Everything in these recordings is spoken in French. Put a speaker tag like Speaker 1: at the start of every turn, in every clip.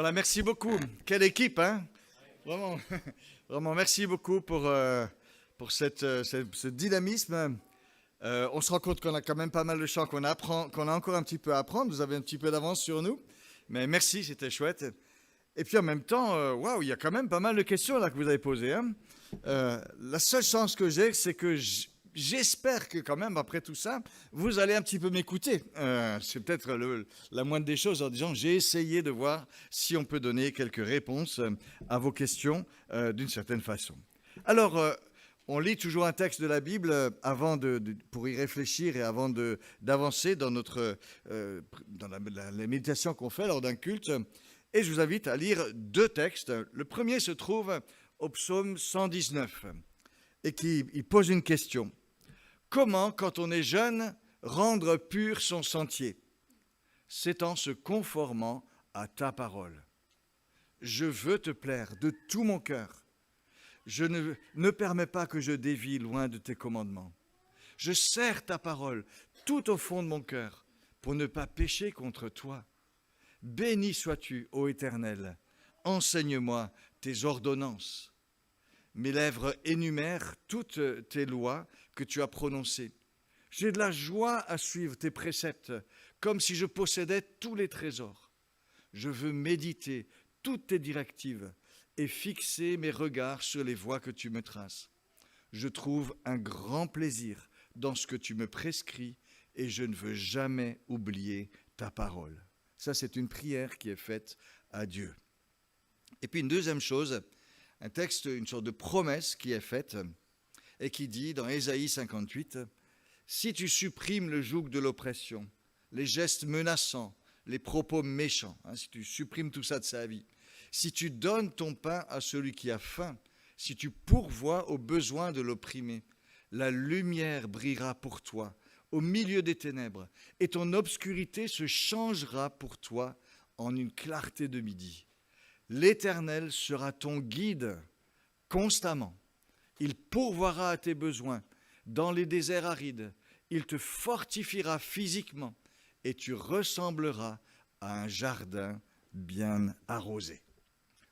Speaker 1: Voilà, merci beaucoup. Quelle équipe, hein? Vraiment, vraiment, merci beaucoup pour ce dynamisme. On se rend compte qu'on a quand même pas mal de chants qu'on a encore un petit peu à apprendre. Vous avez un petit peu d'avance sur nous. Mais merci, c'était chouette. Et puis en même temps, waouh, il y a quand même pas mal de questions là que vous avez posées, hein. La seule chance que j'ai, c'est que j'espère que quand même, après tout ça, vous allez un petit peu m'écouter. C'est peut-être la moindre des choses en disant, j'ai essayé de voir si on peut donner quelques réponses à vos questions d'une certaine façon. Alors, on lit toujours un texte de la Bible pour y réfléchir et avant d'avancer dans la méditation qu'on fait lors d'un culte. Et je vous invite à lire deux textes. Le premier se trouve au psaume 119 et il pose une question. Comment, quand on est jeune, rendre pur son sentier? C'est en se conformant à ta parole. Je veux te plaire de tout mon cœur. Je ne permets pas que je dévie loin de tes commandements. Je serre ta parole tout au fond de mon cœur pour ne pas pécher contre toi. Béni sois-tu, ô Éternel, enseigne-moi tes ordonnances. Mes lèvres énumèrent toutes tes lois que tu as prononcées. J'ai de la joie à suivre tes préceptes, comme si je possédais tous les trésors. Je veux méditer toutes tes directives et fixer mes regards sur les voies que tu me traces. Je trouve un grand plaisir dans ce que tu me prescris et je ne veux jamais oublier ta parole. Ça, c'est une prière qui est faite à Dieu. Et puis une deuxième chose, un texte, une sorte de promesse qui est faite et qui dit dans Ésaïe 58, « Si tu supprimes le joug de l'oppression, les gestes menaçants, les propos méchants, si tu supprimes tout ça de sa vie, si tu donnes ton pain à celui qui a faim, si tu pourvois aux besoins de l'opprimé, la lumière brillera pour toi au milieu des ténèbres, et ton obscurité se changera pour toi en une clarté de midi. L'Éternel sera ton guide constamment. Il pourvoira à tes besoins dans les déserts arides. Il te fortifiera physiquement et tu ressembleras à un jardin bien arrosé. »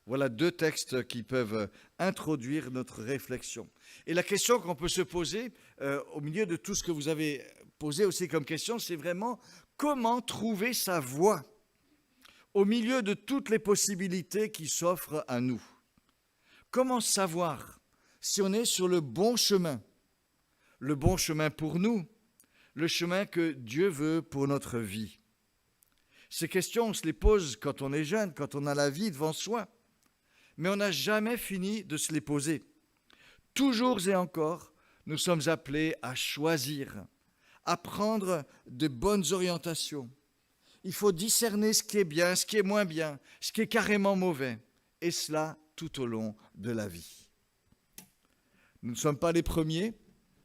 Speaker 1: Voilà deux textes qui peuvent introduire notre réflexion. Et la question qu'on peut se poser, au milieu de tout ce que vous avez posé aussi comme question, c'est vraiment comment trouver sa voie au milieu de toutes les possibilités qui s'offrent à nous. Comment savoir si on est sur le bon chemin pour nous, le chemin que Dieu veut pour notre vie? Ces questions, on se les pose quand on est jeune, quand on a la vie devant soi, mais on n'a jamais fini de se les poser. Toujours et encore, nous sommes appelés à choisir, à prendre de bonnes orientations. Il faut discerner ce qui est bien, ce qui est moins bien, ce qui est carrément mauvais, et cela tout au long de la vie. Nous ne sommes pas les premiers,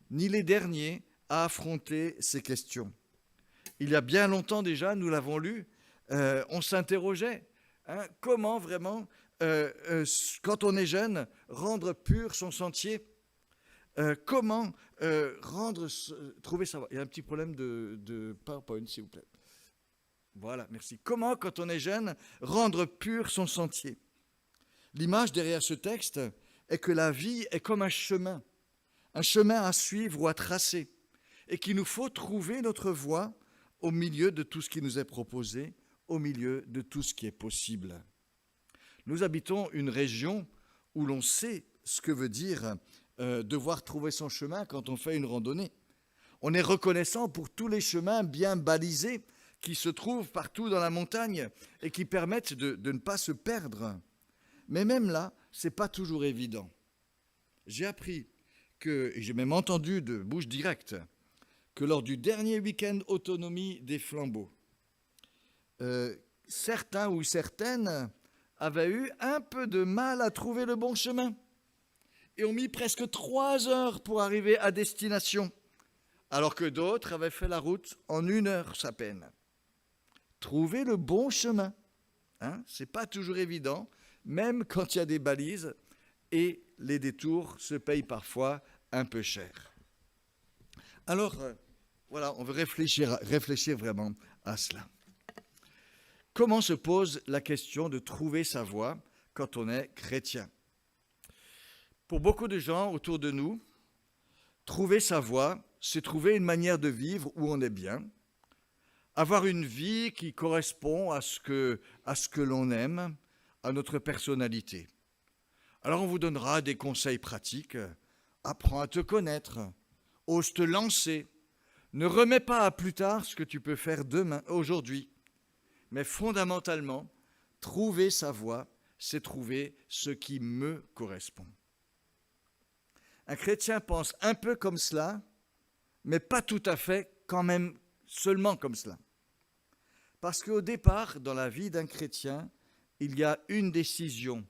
Speaker 1: ni les derniers à affronter ces questions. Il y a bien longtemps déjà, nous l'avons lu, on s'interrogeait, comment vraiment, quand on est jeune, rendre pur son sentier? Comment trouver sa voie? Il y a un petit problème de PowerPoint, s'il vous plaît. Voilà, merci. Comment, quand on est jeune, rendre pur son sentier? L'image derrière ce texte est que la vie est comme un chemin à suivre ou à tracer, et qu'il nous faut trouver notre voie au milieu de tout ce qui nous est proposé, au milieu de tout ce qui est possible. Nous habitons une région où l'on sait ce que veut dire devoir trouver son chemin quand on fait une randonnée. On est reconnaissant pour tous les chemins bien balisés qui se trouvent partout dans la montagne et qui permettent de ne pas se perdre. Mais même là, ce n'est pas toujours évident. J'ai appris et j'ai même entendu de bouche directe que lors du dernier week-end autonomie des Flambeaux, certains ou certaines avaient eu un peu de mal à trouver le bon chemin et ont mis presque 3 heures pour arriver à destination, alors que d'autres avaient fait la route en 1 heure à peine. Trouver le bon chemin, ce n'est pas toujours évident, même quand il y a des balises, et les détours se payent parfois un peu cher. Alors, voilà, on veut réfléchir vraiment à cela. comment se pose la question de trouver sa voie quand on est chrétien? Pour beaucoup de gens autour de nous, trouver sa voie, c'est trouver une manière de vivre où on est bien, avoir une vie qui correspond à ce que l'on aime, à notre personnalité. Alors on vous donnera des conseils pratiques. Apprends à te connaître, ose te lancer. Ne remets pas à plus tard ce que tu peux faire aujourd'hui. Mais fondamentalement, trouver sa voie, c'est trouver ce qui me correspond. Un chrétien pense un peu comme cela, mais pas tout à fait quand même seulement comme cela. Parce qu'au départ, dans la vie d'un chrétien, il y a une décision,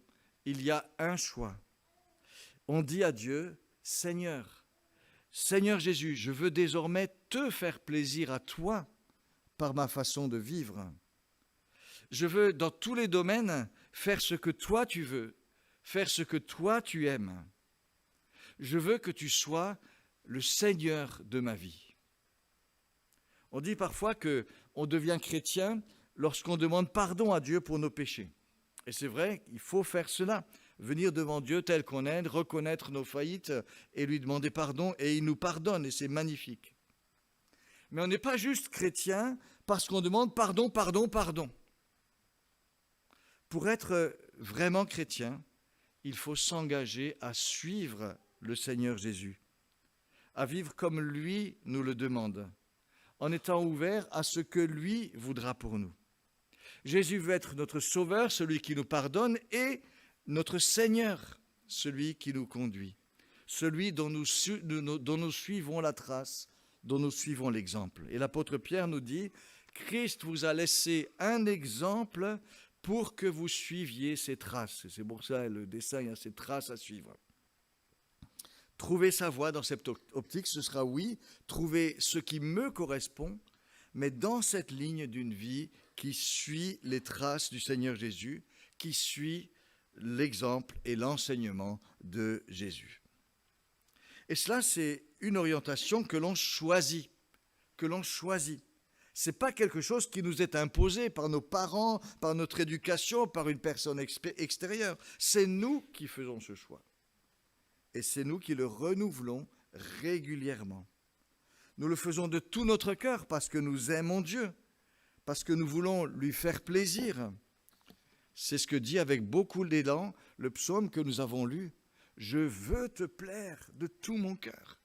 Speaker 1: il y a un choix. On dit à Dieu, Seigneur Jésus, je veux désormais te faire plaisir à toi par ma façon de vivre. Je veux, dans tous les domaines, faire ce que toi tu veux, faire ce que toi tu aimes. Je veux que tu sois le Seigneur de ma vie. On dit parfois qu'on devient chrétien lorsqu'on demande pardon à Dieu pour nos péchés. Et c'est vrai, il faut faire cela. Venir devant Dieu tel qu'on est, reconnaître nos faillites et lui demander pardon, et il nous pardonne, et c'est magnifique. Mais on n'est pas juste chrétien parce qu'on demande pardon. Pour être vraiment chrétien, il faut s'engager à suivre le Seigneur Jésus, à vivre comme lui nous le demande, en étant ouvert à ce que lui voudra pour nous. Jésus veut être notre Sauveur, celui qui nous pardonne, et notre Seigneur, celui qui nous conduit, celui dont nous suivons la trace, dont nous suivons l'exemple. Et l'apôtre Pierre nous dit, Christ vous a laissé un exemple pour que vous suiviez ses traces. C'est pour ça le dessin, il y a ces traces à suivre. Trouver sa voie dans cette optique, ce sera oui, trouver ce qui me correspond, mais dans cette ligne d'une vie qui suit les traces du Seigneur Jésus, qui suit l'exemple et l'enseignement de Jésus. Et cela, c'est une orientation que l'on choisit. Ce n'est pas quelque chose qui nous est imposé par nos parents, par notre éducation, par une personne extérieure. C'est nous qui faisons ce choix. Et c'est nous qui le renouvelons régulièrement. Nous le faisons de tout notre cœur parce que nous aimons Dieu, parce que nous voulons lui faire plaisir. C'est ce que dit avec beaucoup d'élan le psaume que nous avons lu. Je veux te plaire de tout mon cœur.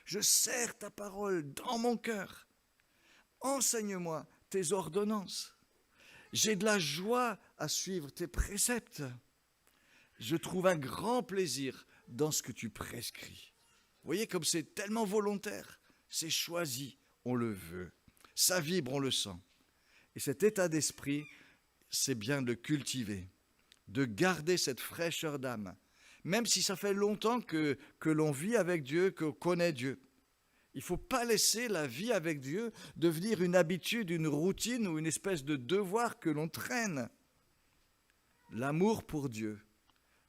Speaker 1: Je serre ta parole dans mon cœur. Enseigne-moi tes ordonnances. J'ai de la joie à suivre tes préceptes. Je trouve un grand plaisir dans ce que tu prescris. Vous voyez comme c'est tellement volontaire, c'est choisi, on le veut. Ça vibre, on le sent. Et cet état d'esprit, c'est bien de le cultiver, de garder cette fraîcheur d'âme, même si ça fait longtemps que l'on vit avec Dieu, qu'on connaît Dieu. Il ne faut pas laisser la vie avec Dieu devenir une habitude, une routine ou une espèce de devoir que l'on traîne. L'amour pour Dieu,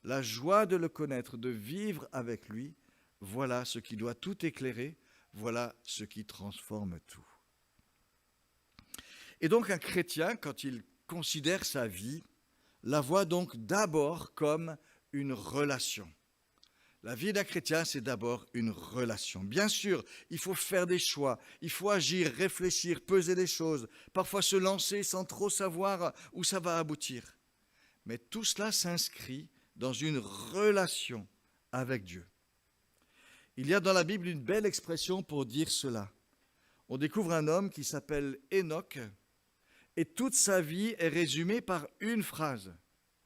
Speaker 1: la joie de le connaître, de vivre avec lui, voilà ce qui doit tout éclairer, voilà ce qui transforme tout. Et donc un chrétien, quand il considère sa vie, la voit donc d'abord comme une relation. La vie d'un chrétien, c'est d'abord une relation. Bien sûr, il faut faire des choix, il faut agir, réfléchir, peser les choses, parfois se lancer sans trop savoir où ça va aboutir. Mais tout cela s'inscrit dans une relation avec Dieu. Il y a dans la Bible une belle expression pour dire cela. On découvre un homme qui s'appelle Enoch, et toute sa vie est résumée par une phrase.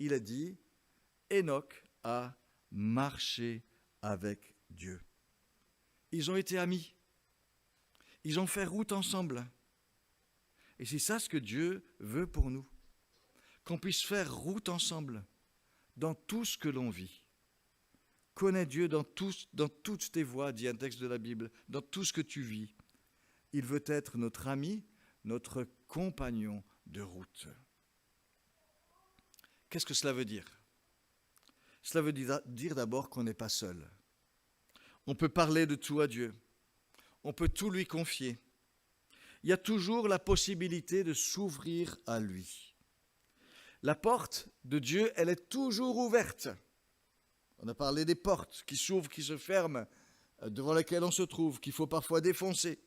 Speaker 1: Il a dit « Enoch a marché avec Dieu ». Ils ont été amis. Ils ont fait route ensemble. Et c'est ça ce que Dieu veut pour nous. Qu'on puisse faire route ensemble dans tout ce que l'on vit. Connais Dieu dans toutes tes voies, dit un texte de la Bible, dans tout ce que tu vis. Il veut être notre ami, notre compagnon de route. Qu'est-ce que cela veut dire ? Cela veut dire d'abord qu'on n'est pas seul. On peut parler de tout à Dieu. On peut tout lui confier. Il y a toujours la possibilité de s'ouvrir à lui. La porte de Dieu, elle est toujours ouverte. On a parlé des portes qui s'ouvrent, qui se ferment, devant lesquelles on se trouve, qu'il faut parfois défoncer.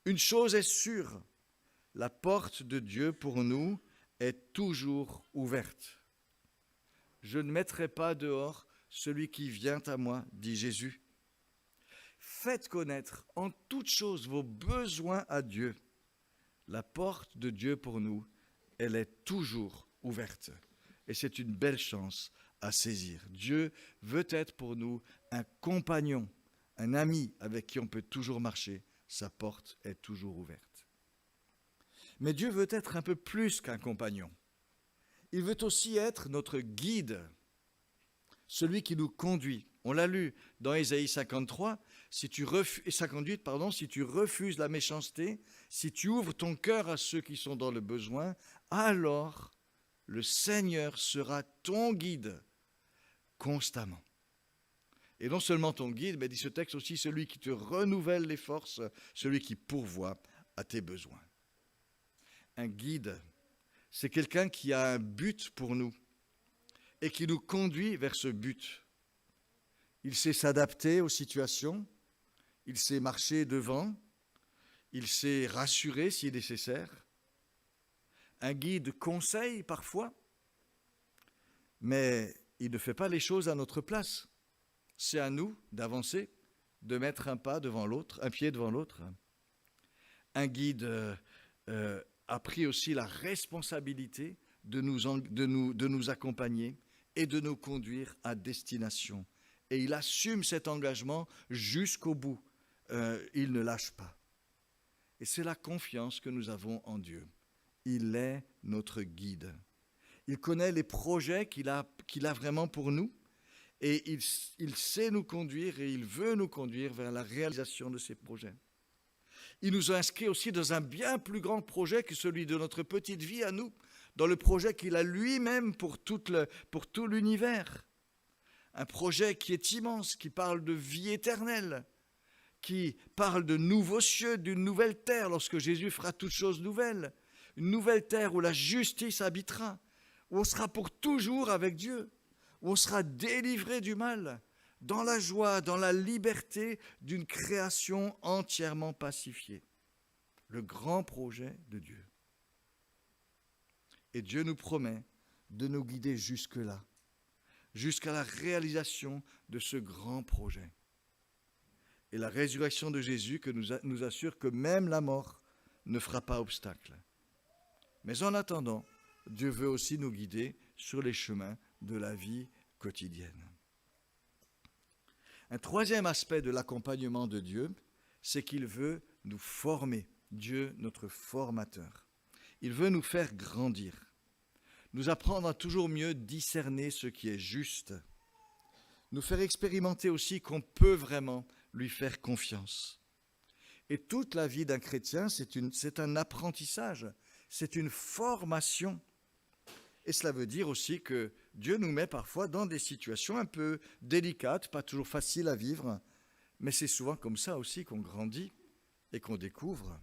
Speaker 1: Une chose est sûre, la porte de Dieu pour nous est toujours ouverte. Je ne mettrai pas dehors celui qui vient à moi, dit Jésus. Faites connaître en toutes choses vos besoins à Dieu. La porte de Dieu pour nous, elle est toujours ouverte. Et c'est une belle chance à saisir. Dieu veut être pour nous un compagnon, un ami avec qui on peut toujours marcher. Sa porte est toujours ouverte. Mais Dieu veut être un peu plus qu'un compagnon. Il veut aussi être notre guide, celui qui nous conduit. On l'a lu dans Ésaïe 58, si tu refuses la méchanceté, si tu ouvres ton cœur à ceux qui sont dans le besoin, alors le Seigneur sera ton guide constamment. Et non seulement ton guide, mais dit ce texte aussi, celui qui te renouvelle les forces, celui qui pourvoit à tes besoins. Un guide, c'est quelqu'un qui a un but pour nous et qui nous conduit vers ce but. Il sait s'adapter aux situations, il sait marcher devant, il sait rassurer si nécessaire. Un guide conseille parfois, mais il ne fait pas les choses à notre place. C'est à nous d'avancer, de mettre un pas devant l'autre, un pied devant l'autre. Un guide a pris aussi la responsabilité de nous accompagner et de nous conduire à destination. Et il assume cet engagement jusqu'au bout. Il ne lâche pas. Et c'est la confiance que nous avons en Dieu. Il est notre guide. Il connaît les projets qu'il a vraiment pour nous. Et il sait nous conduire et il veut nous conduire vers la réalisation de ces projets. Il nous a inscrits aussi dans un bien plus grand projet que celui de notre petite vie à nous, dans le projet qu'il a lui-même pour tout l'univers. Un projet qui est immense, qui parle de vie éternelle, qui parle de nouveaux cieux, d'une nouvelle terre, lorsque Jésus fera toutes choses nouvelles. Une nouvelle terre où la justice habitera, où on sera pour toujours avec Dieu, où on sera délivré du mal, dans la joie, dans la liberté d'une création entièrement pacifiée. Le grand projet de Dieu. Et Dieu nous promet de nous guider jusque-là, jusqu'à la réalisation de ce grand projet. Et la résurrection de Jésus que nous assure que même la mort ne fera pas obstacle. Mais en attendant, Dieu veut aussi nous guider sur les chemins de la vie quotidienne. Un troisième aspect de l'accompagnement de Dieu, c'est qu'il veut nous former. Dieu, notre formateur. Il veut nous faire grandir, nous apprendre à toujours mieux discerner ce qui est juste, nous faire expérimenter aussi qu'on peut vraiment lui faire confiance. Et toute la vie d'un chrétien, c'est un apprentissage, c'est une formation. Et cela veut dire aussi que Dieu nous met parfois dans des situations un peu délicates, pas toujours faciles à vivre, mais c'est souvent comme ça aussi qu'on grandit et qu'on découvre.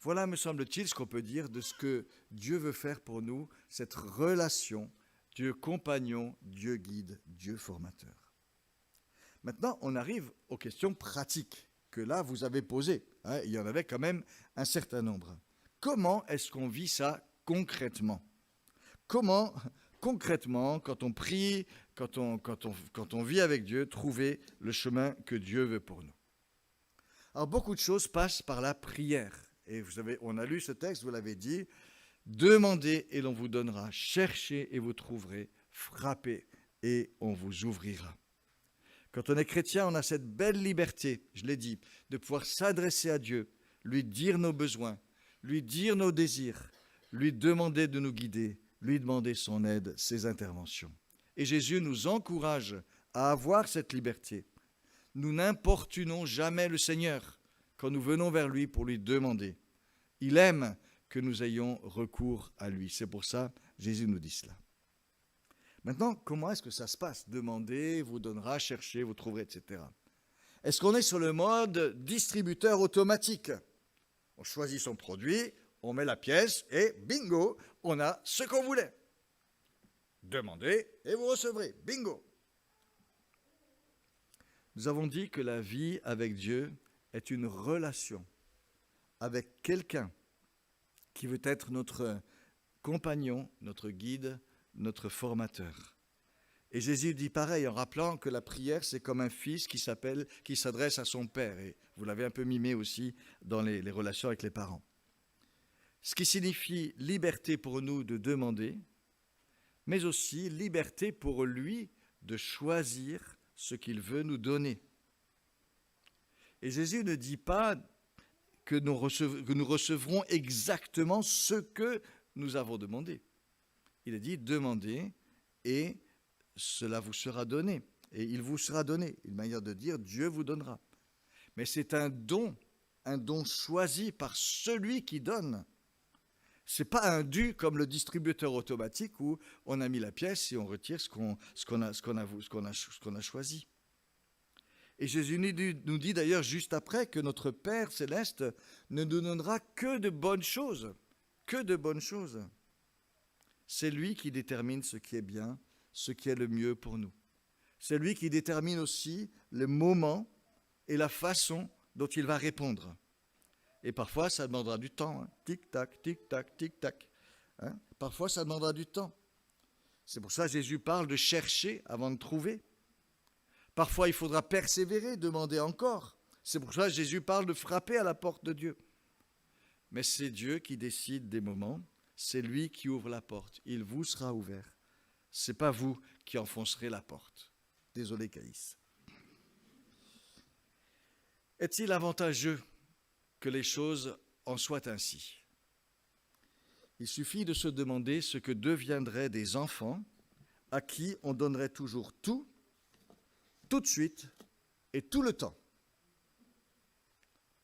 Speaker 1: Voilà, me semble-t-il, ce qu'on peut dire de ce que Dieu veut faire pour nous, cette relation, Dieu compagnon, Dieu guide, Dieu formateur. Maintenant, on arrive aux questions pratiques que là, vous avez posées. Il y en avait quand même un certain nombre. Comment est-ce qu'on vit ça concrètement ? Comment, concrètement, quand on prie, quand on vit avec Dieu, trouver le chemin que Dieu veut pour nous ? Alors, beaucoup de choses passent par la prière. Et vous savez, on a lu ce texte, vous l'avez dit, demandez et l'on vous donnera, cherchez et vous trouverez, frappez et on vous ouvrira. Quand on est chrétien, on a cette belle liberté, je l'ai dit, de pouvoir s'adresser à Dieu, lui dire nos besoins, lui dire nos désirs, lui demander de nous guider, lui demander son aide, ses interventions. Et Jésus nous encourage à avoir cette liberté. Nous n'importunons jamais le Seigneur quand nous venons vers lui pour lui demander. Il aime que nous ayons recours à lui. C'est pour ça que Jésus nous dit cela. Maintenant, comment est-ce que ça se passe ? Demandez, vous donnera, cherchez, vous trouverez, etc. Est-ce qu'on est sur le mode distributeur automatique ? On choisit son produit, On met la pièce et bingo, on a ce qu'on voulait. Demandez et vous recevrez. Bingo. Nous avons dit que la vie avec Dieu est une relation avec quelqu'un qui veut être notre compagnon, notre guide, notre formateur. Et Jésus dit pareil en rappelant que la prière, c'est comme un fils qui s'adresse à son père. Et vous l'avez un peu mimé aussi dans les relations avec les parents. Ce qui signifie liberté pour nous de demander, mais aussi liberté pour lui de choisir ce qu'il veut nous donner. Et Jésus ne dit pas que nous recevrons exactement ce que nous avons demandé. Il a dit « demandez et cela vous sera donné ». Et il vous sera donné. Une manière de dire « Dieu vous donnera ». Mais c'est un don choisi par celui qui donne. Ce n'est pas un dû comme le distributeur automatique où on a mis la pièce et on retire ce qu'on a choisi. Et Jésus nous dit d'ailleurs juste après que notre Père céleste ne nous donnera que de bonnes choses. Que de bonnes choses. C'est lui qui détermine ce qui est bien, ce qui est le mieux pour nous. C'est lui qui détermine aussi le moment et la façon dont il va répondre. Et parfois, ça demandera du temps. Tic-tac, tic-tac, tic-tac. Parfois, ça demandera du temps. C'est pour ça que Jésus parle de chercher avant de trouver. Parfois, il faudra persévérer, demander encore. C'est pour ça que Jésus parle de frapper à la porte de Dieu. Mais c'est Dieu qui décide des moments. C'est lui qui ouvre la porte. Il vous sera ouvert. Ce n'est pas vous qui enfoncerez la porte. Désolé, Caïs. Est-il avantageux que les choses en soient ainsi? Il suffit de se demander ce que deviendraient des enfants à qui on donnerait toujours tout de suite et tout le temps.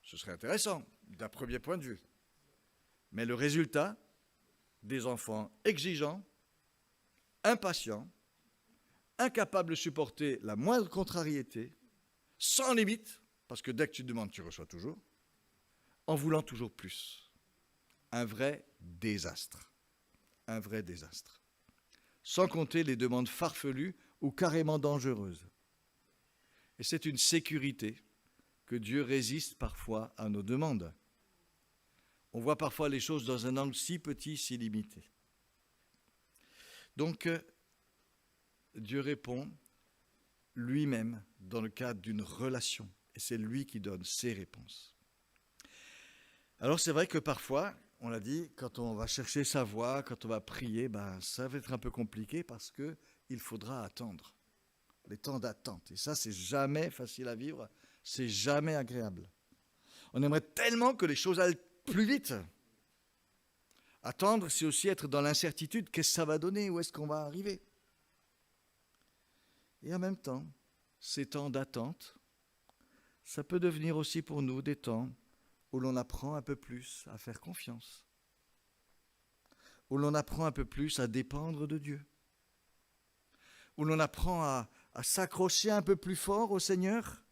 Speaker 1: Ce serait intéressant d'un premier point de vue. Mais le résultat, des enfants exigeants, impatients, incapables de supporter la moindre contrariété, sans limite, parce que dès que tu demandes, tu reçois toujours, en voulant toujours plus. Un vrai désastre. Un vrai désastre. Sans compter les demandes farfelues ou carrément dangereuses. Et c'est une sécurité que Dieu résiste parfois à nos demandes. On voit parfois les choses dans un angle si petit, si limité. Donc, Dieu répond lui-même dans le cadre d'une relation. Et c'est lui qui donne ses réponses. Alors c'est vrai que parfois, on l'a dit, quand on va chercher sa voie, quand on va prier, ça va être un peu compliqué parce qu'il faudra attendre. Les temps d'attente. Et ça, c'est jamais facile à vivre, c'est jamais agréable. On aimerait tellement que les choses aillent plus vite. Attendre, c'est aussi être dans l'incertitude. Qu'est-ce que ça va donner? Où est-ce qu'on va arriver? Et en même temps, ces temps d'attente, ça peut devenir aussi pour nous des temps où l'on apprend un peu plus à faire confiance, où l'on apprend un peu plus à dépendre de Dieu, où l'on apprend à s'accrocher un peu plus fort au Seigneur,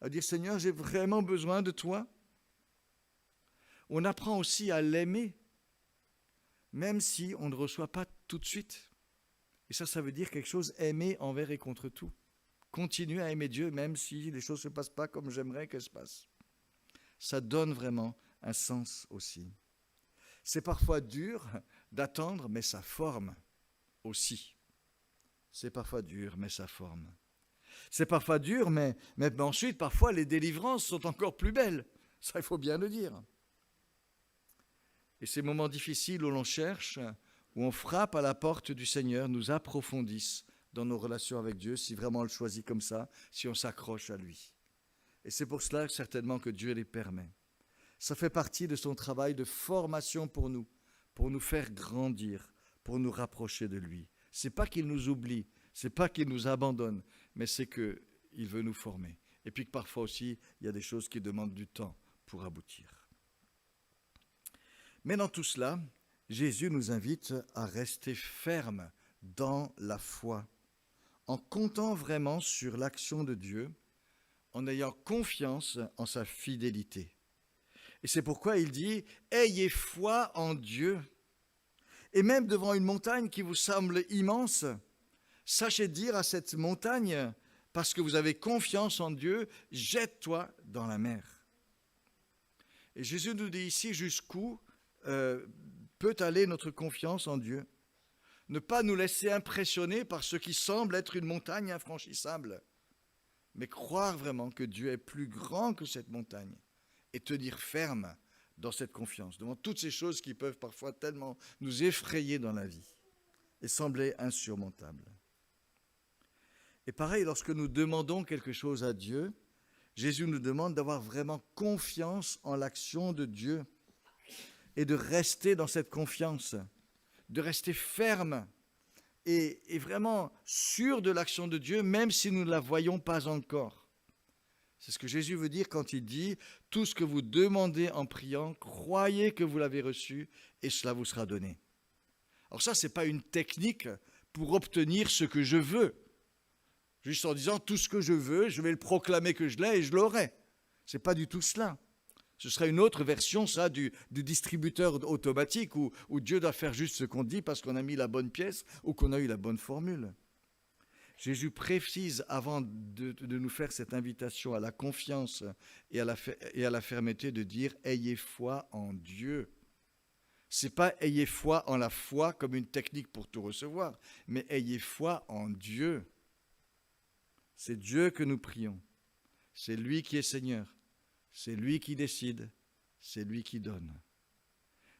Speaker 1: à dire « Seigneur, j'ai vraiment besoin de toi ». On apprend aussi à l'aimer, même si on ne reçoit pas tout de suite. Et ça veut dire quelque chose, aimer envers et contre tout. Continuer à aimer Dieu, même si les choses ne se passent pas comme j'aimerais qu'elles se passent. Ça donne vraiment un sens aussi. C'est parfois dur d'attendre, mais ça forme aussi. C'est parfois dur, mais ça forme. C'est parfois dur, mais ensuite, parfois, les délivrances sont encore plus belles. Ça, il faut bien le dire. Et ces moments difficiles où l'on cherche, où on frappe à la porte du Seigneur, nous approfondissent dans nos relations avec Dieu, si vraiment on le choisit comme ça, si on s'accroche à lui. Et c'est pour cela certainement que Dieu les permet. Ça fait partie de son travail de formation pour nous faire grandir, pour nous rapprocher de lui. C'est pas qu'il nous oublie, c'est pas qu'il nous abandonne, mais c'est qu'il veut nous former. Et puis que parfois aussi, il y a des choses qui demandent du temps pour aboutir. Mais dans tout cela, Jésus nous invite à rester fermes dans la foi, en comptant vraiment sur l'action de Dieu, en ayant confiance en sa fidélité. Et c'est pourquoi il dit « Ayez foi en Dieu ». Et même devant une montagne qui vous semble immense, sachez dire à cette montagne, parce que vous avez confiance en Dieu, jette-toi dans la mer. Et Jésus nous dit ici jusqu'où peut aller notre confiance en Dieu. Ne pas nous laisser impressionner par ce qui semble être une montagne infranchissable, mais croire vraiment que Dieu est plus grand que cette montagne et tenir ferme dans cette confiance, devant toutes ces choses qui peuvent parfois tellement nous effrayer dans la vie et sembler insurmontables. Et pareil, lorsque nous demandons quelque chose à Dieu, Jésus nous demande d'avoir vraiment confiance en l'action de Dieu et de rester dans cette confiance, de rester ferme et vraiment sûr de l'action de Dieu, même si nous ne la voyons pas encore. C'est ce que Jésus veut dire quand il dit « Tout ce que vous demandez en priant, croyez que vous l'avez reçu et cela vous sera donné. » Alors ça, ce n'est pas une technique pour obtenir ce que je veux. Juste en disant « Tout ce que je veux, je vais le proclamer que je l'ai et je l'aurai. » Ce n'est pas du tout cela. Ce serait une autre version, ça, du distributeur automatique où Dieu doit faire juste ce qu'on dit parce qu'on a mis la bonne pièce ou qu'on a eu la bonne formule. Jésus précise, avant de nous faire cette invitation à la confiance et à la fermeté, de dire « Ayez foi en Dieu ». Ce n'est pas « Ayez foi en la foi » comme une technique pour tout recevoir, mais « Ayez foi en Dieu ». C'est Dieu que nous prions. C'est lui qui est Seigneur. C'est lui qui décide. C'est lui qui donne.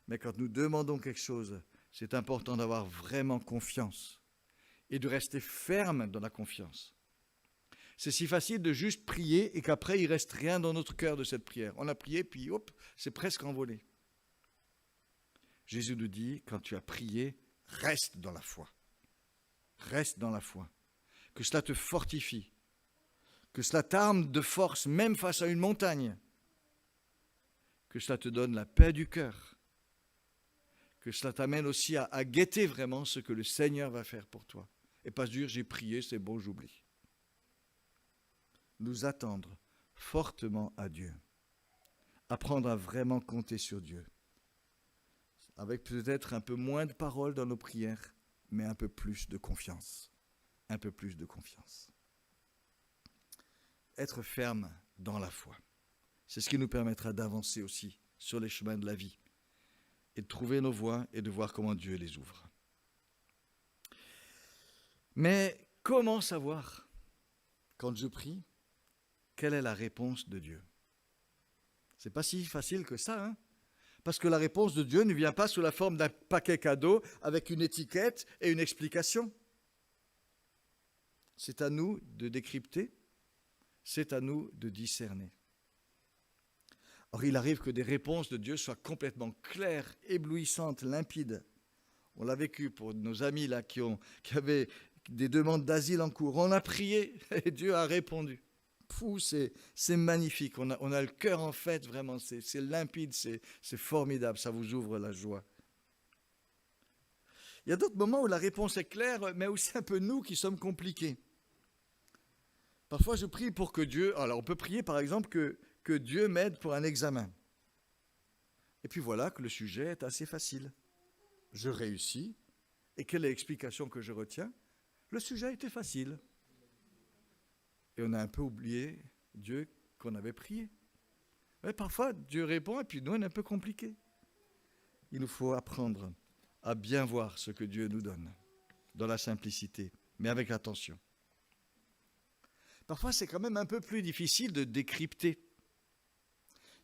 Speaker 1: Mais quand nous demandons quelque chose, c'est important d'avoir vraiment confiance et de rester ferme dans la confiance. C'est si facile de juste prier et qu'après, il ne reste rien dans notre cœur de cette prière. On a prié, puis hop, c'est presque envolé. Jésus nous dit, quand tu as prié, reste dans la foi. Reste dans la foi. Que cela te fortifie. Que cela t'arme de force, même face à une montagne. Que cela te donne la paix du cœur. Que cela t'amène aussi à guetter vraiment ce que le Seigneur va faire pour toi. Et pas se dire, j'ai prié, c'est bon, j'oublie. Nous attendre fortement à Dieu. Apprendre à vraiment compter sur Dieu. Avec peut-être un peu moins de paroles dans nos prières, mais un peu plus de confiance. Un peu plus de confiance. Être ferme dans la foi. C'est ce qui nous permettra d'avancer aussi sur les chemins de la vie et de trouver nos voies et de voir comment Dieu les ouvre. Mais comment savoir, quand je prie, quelle est la réponse de Dieu? Ce n'est pas si facile que ça, hein? Parce que la réponse de Dieu ne vient pas sous la forme d'un paquet cadeau avec une étiquette et une explication. C'est à nous de décrypter, c'est à nous de discerner. Or, il arrive que des réponses de Dieu soient complètement claires, éblouissantes, limpides. On l'a vécu pour nos amis là qui avaient des demandes d'asile en cours. On a prié et Dieu a répondu. C'est magnifique. On a le cœur en fête, vraiment. C'est limpide, c'est formidable. Ça vous ouvre la joie. Il y a d'autres moments où la réponse est claire, mais aussi un peu nous qui sommes compliqués. Parfois, je prie pour que Dieu... Alors, on peut prier, par exemple, que Dieu m'aide pour un examen. Et puis voilà que le sujet est assez facile. Je réussis. Et quelle est l'explication que je retiens? Le sujet était facile. Et on a un peu oublié Dieu qu'on avait prié. Mais parfois, Dieu répond et puis nous, on est un peu compliqué. Il nous faut apprendre à bien voir ce que Dieu nous donne, dans la simplicité, mais avec attention. Parfois, c'est quand même un peu plus difficile de décrypter.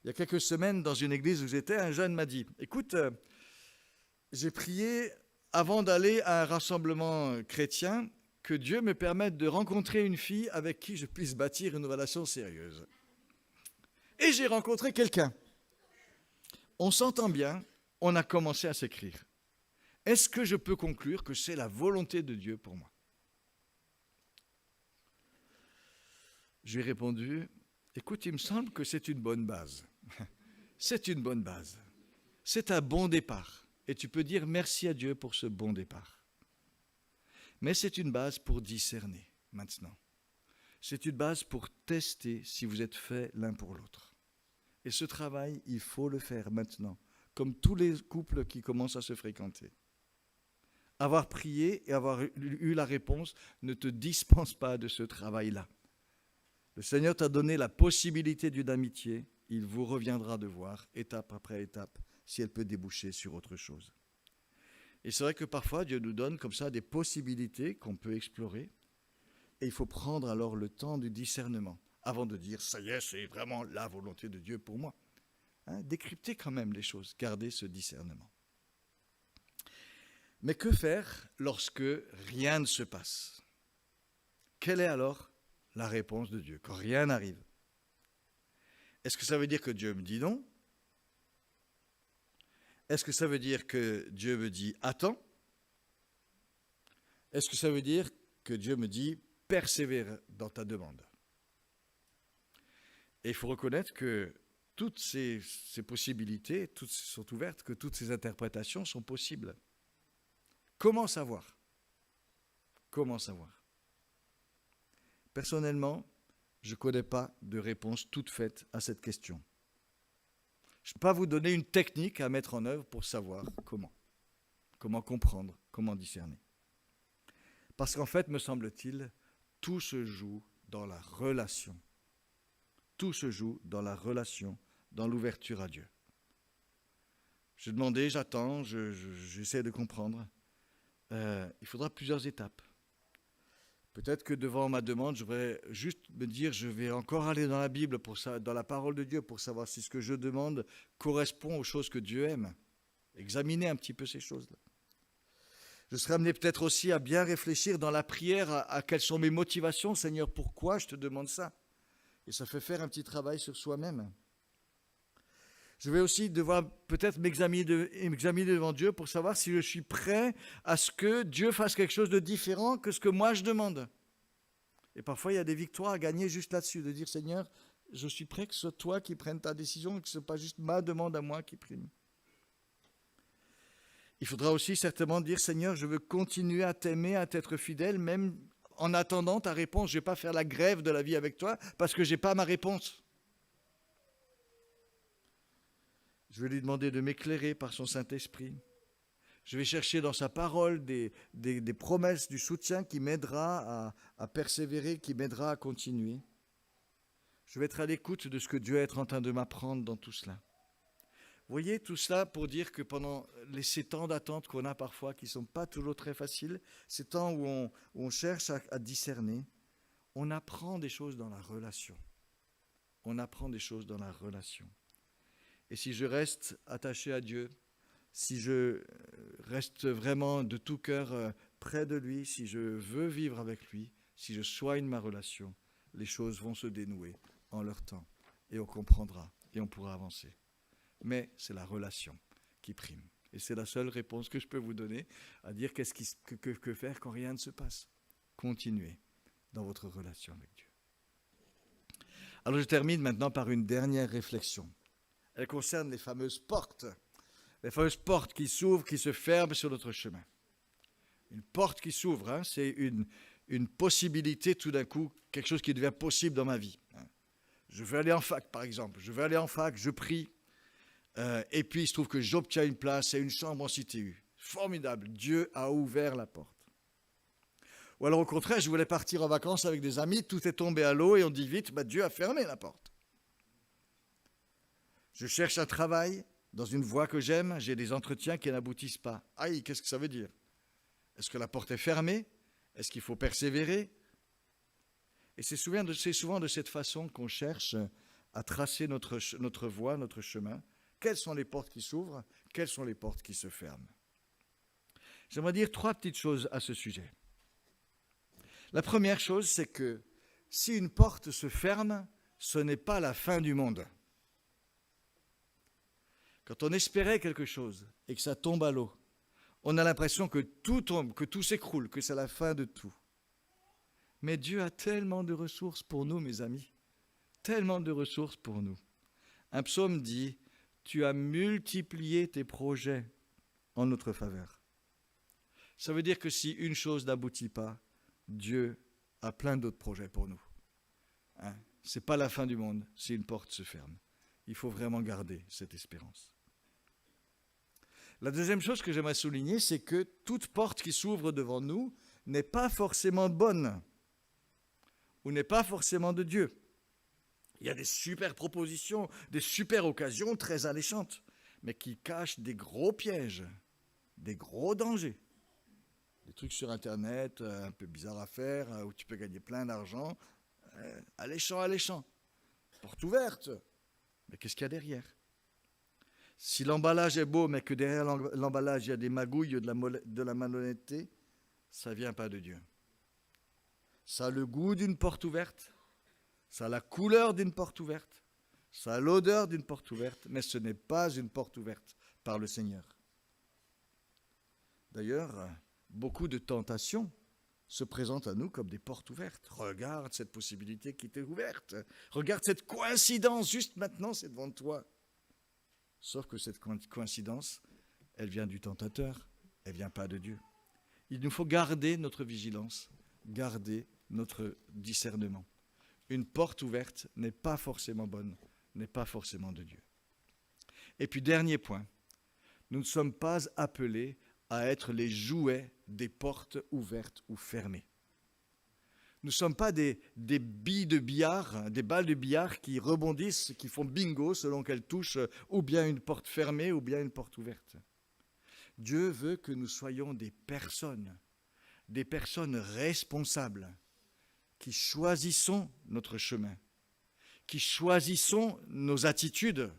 Speaker 1: Il y a quelques semaines, dans une église où j'étais, un jeune m'a dit « Écoute, j'ai prié avant d'aller à un rassemblement chrétien que Dieu me permette de rencontrer une fille avec qui je puisse bâtir une relation sérieuse. » Et j'ai rencontré quelqu'un. On s'entend bien, on a commencé à s'écrire. Est-ce que je peux conclure que c'est la volonté de Dieu pour moi? Je lui ai répondu, écoute, il me semble que c'est une bonne base. C'est une bonne base. C'est un bon départ. Et tu peux dire merci à Dieu pour ce bon départ. Mais c'est une base pour discerner maintenant. C'est une base pour tester si vous êtes faits l'un pour l'autre. Et ce travail, il faut le faire maintenant, comme tous les couples qui commencent à se fréquenter. Avoir prié et avoir eu la réponse ne te dispense pas de ce travail-là. Le Seigneur t'a donné la possibilité d'une amitié, il vous reviendra de voir, étape après étape, si elle peut déboucher sur autre chose. Et c'est vrai que parfois, Dieu nous donne comme ça des possibilités qu'on peut explorer, et il faut prendre alors le temps du discernement, avant de dire, ça y est, c'est vraiment la volonté de Dieu pour moi. Décrypter quand même les choses, garder ce discernement. Mais que faire lorsque rien ne se passe? Quelle est alors la réponse de Dieu quand rien n'arrive? Est-ce que ça veut dire que Dieu me dit non? Est-ce que ça veut dire que Dieu me dit attends? Est-ce que ça veut dire que Dieu me dit persévère dans ta demande? Et il faut reconnaître que toutes ces possibilités, toutes sont ouvertes, que toutes ces interprétations sont possibles. Comment savoir? Comment savoir? Personnellement, je ne connais pas de réponse toute faite à cette question. Je ne peux pas vous donner une technique à mettre en œuvre pour savoir comment comprendre, comment discerner. Parce qu'en fait, me semble-t-il, tout se joue dans la relation. Tout se joue dans la relation, dans l'ouverture à Dieu. Je demandais, j'attends, j'essaie de comprendre. Il faudra plusieurs étapes. Peut-être que devant ma demande, je vais juste me dire, je vais encore aller dans la Bible, dans la parole de Dieu, pour savoir si ce que je demande correspond aux choses que Dieu aime. Examiner un petit peu ces choses-là. Je serai amené peut-être aussi à bien réfléchir dans la prière à quelles sont mes motivations. Seigneur, pourquoi je te demande ça? Et ça fait faire un petit travail sur soi-même. Je vais aussi devoir peut-être m'examiner devant Dieu pour savoir si je suis prêt à ce que Dieu fasse quelque chose de différent que ce que moi je demande. Et parfois, il y a des victoires à gagner juste là-dessus, de dire, Seigneur, je suis prêt que ce soit toi qui prennes ta décision et que ce ne soit pas juste ma demande à moi qui prime. Il faudra aussi certainement dire, Seigneur, je veux continuer à t'aimer, à t'être fidèle, même en attendant ta réponse. Je ne vais pas faire la grève de la vie avec toi parce que je n'ai pas ma réponse. Je vais lui demander de m'éclairer par son Saint-Esprit. Je vais chercher dans sa parole des promesses, du soutien qui m'aidera à persévérer, qui m'aidera à continuer. Je vais être à l'écoute de ce que Dieu est en train de m'apprendre dans tout cela. Vous voyez, tout cela pour dire que pendant ces temps d'attente qu'on a parfois, qui ne sont pas toujours très faciles, ces temps où on cherche à discerner, on apprend des choses dans la relation. On apprend des choses dans la relation. Et si je reste attaché à Dieu, si je reste vraiment de tout cœur près de lui, si je veux vivre avec lui, si je soigne ma relation, les choses vont se dénouer en leur temps. Et on comprendra et on pourra avancer. Mais c'est la relation qui prime. Et c'est la seule réponse que je peux vous donner à dire que faire quand rien ne se passe. Continuez dans votre relation avec Dieu. Alors je termine maintenant par une dernière réflexion. Elle concerne les fameuses portes qui s'ouvrent, qui se ferment sur notre chemin. Une porte qui s'ouvre, c'est une possibilité tout d'un coup, quelque chose qui devient possible dans ma vie. Je veux aller en fac, par exemple. Je veux aller en fac, je prie, et puis il se trouve que j'obtiens une place et une chambre en CTU. Formidable, Dieu a ouvert la porte. Ou alors au contraire, je voulais partir en vacances avec des amis, tout est tombé à l'eau et on dit vite, Dieu a fermé la porte. Je cherche un travail dans une voie que j'aime, j'ai des entretiens qui n'aboutissent pas. Aïe, qu'est-ce que ça veut dire? Est-ce que la porte est fermée? Est-ce qu'il faut persévérer? Et c'est souvent de cette façon qu'on cherche à tracer notre voie, notre chemin. Quelles sont les portes qui s'ouvrent? Quelles sont les portes qui se ferment? J'aimerais dire 3 petites choses à ce sujet. La première chose, c'est que si une porte se ferme, ce n'est pas la fin du monde. Quand on espérait quelque chose et que ça tombe à l'eau, on a l'impression que tout tombe, que tout s'écroule, que c'est la fin de tout. Mais Dieu a tellement de ressources pour nous, mes amis, tellement de ressources pour nous. Un psaume dit, « Tu as multiplié tes projets en notre faveur. » Ça veut dire que si une chose n'aboutit pas, Dieu a plein d'autres projets pour nous. Ce n'est pas la fin du monde si une porte se ferme. il faut vraiment garder cette espérance. La deuxième chose que j'aimerais souligner, c'est que toute porte qui s'ouvre devant nous n'est pas forcément bonne ou n'est pas forcément de Dieu. Il y a des super propositions, des super occasions très alléchantes, mais qui cachent des gros pièges, des gros dangers. Des trucs sur Internet un peu bizarres à faire, où tu peux gagner plein d'argent. Alléchant, alléchant. Porte ouverte. Mais qu'est-ce qu'il y a derrière? Si l'emballage est beau, mais que derrière l'emballage, il y a des magouilles, de la malhonnêteté, ça ne vient pas de Dieu. Ça a le goût d'une porte ouverte, ça a la couleur d'une porte ouverte, ça a l'odeur d'une porte ouverte, mais ce n'est pas une porte ouverte par le Seigneur. D'ailleurs, beaucoup de tentations se présentent à nous comme des portes ouvertes. Regarde cette possibilité qui t'est ouverte. Regarde cette coïncidence, juste maintenant, c'est devant toi. Sauf que cette coïncidence, elle vient du tentateur, elle ne vient pas de Dieu. Il nous faut garder notre vigilance, garder notre discernement. Une porte ouverte n'est pas forcément bonne, n'est pas forcément de Dieu. Et puis, dernier point, nous ne sommes pas appelés à être les jouets des portes ouvertes ou fermées. Nous ne sommes pas des billes de billard, des balles de billard qui rebondissent, qui font bingo selon qu'elles touchent ou bien une porte fermée ou bien une porte ouverte. Dieu veut que nous soyons des personnes responsables, qui choisissons notre chemin, qui choisissons nos attitudes,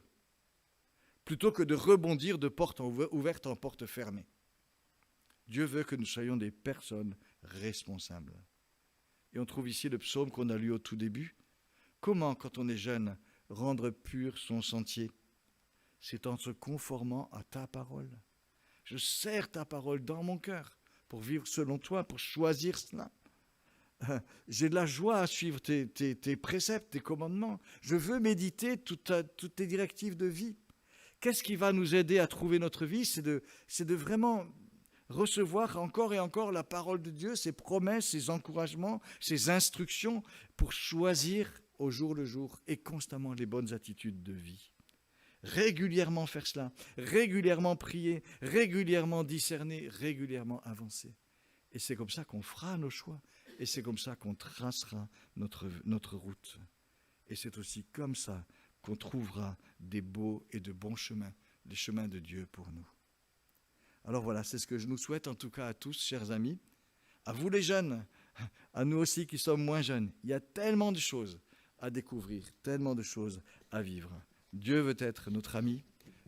Speaker 1: plutôt que de rebondir de porte ouverte en porte fermée. Dieu veut que nous soyons des personnes responsables. Et on trouve ici le psaume qu'on a lu au tout début. Comment, quand on est jeune, rendre pur son sentier? C'est en se conformant à ta parole. Je serre ta parole dans mon cœur pour vivre selon toi, pour choisir cela. J'ai de la joie à suivre tes préceptes, tes commandements. Je veux méditer toutes tes directives de vie. Qu'est-ce qui va nous aider à trouver notre vie? C'est de vraiment recevoir encore et encore la parole de Dieu, ses promesses, ses encouragements, ses instructions, pour choisir au jour le jour et constamment les bonnes attitudes de vie. Régulièrement faire cela, régulièrement prier, régulièrement discerner, régulièrement avancer. Et c'est comme ça qu'on fera nos choix, et c'est comme ça qu'on tracera notre route. Et c'est aussi comme ça qu'on trouvera des beaux et de bons chemins, les chemins de Dieu pour nous. Alors voilà, c'est ce que je nous souhaite en tout cas à tous, chers amis, à vous les jeunes, à nous aussi qui sommes moins jeunes. Il y a tellement de choses à découvrir, tellement de choses à vivre. Dieu veut être notre ami,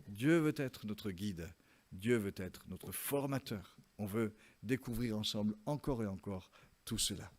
Speaker 1: Dieu veut être notre guide, Dieu veut être notre formateur. On veut découvrir ensemble encore et encore tout cela.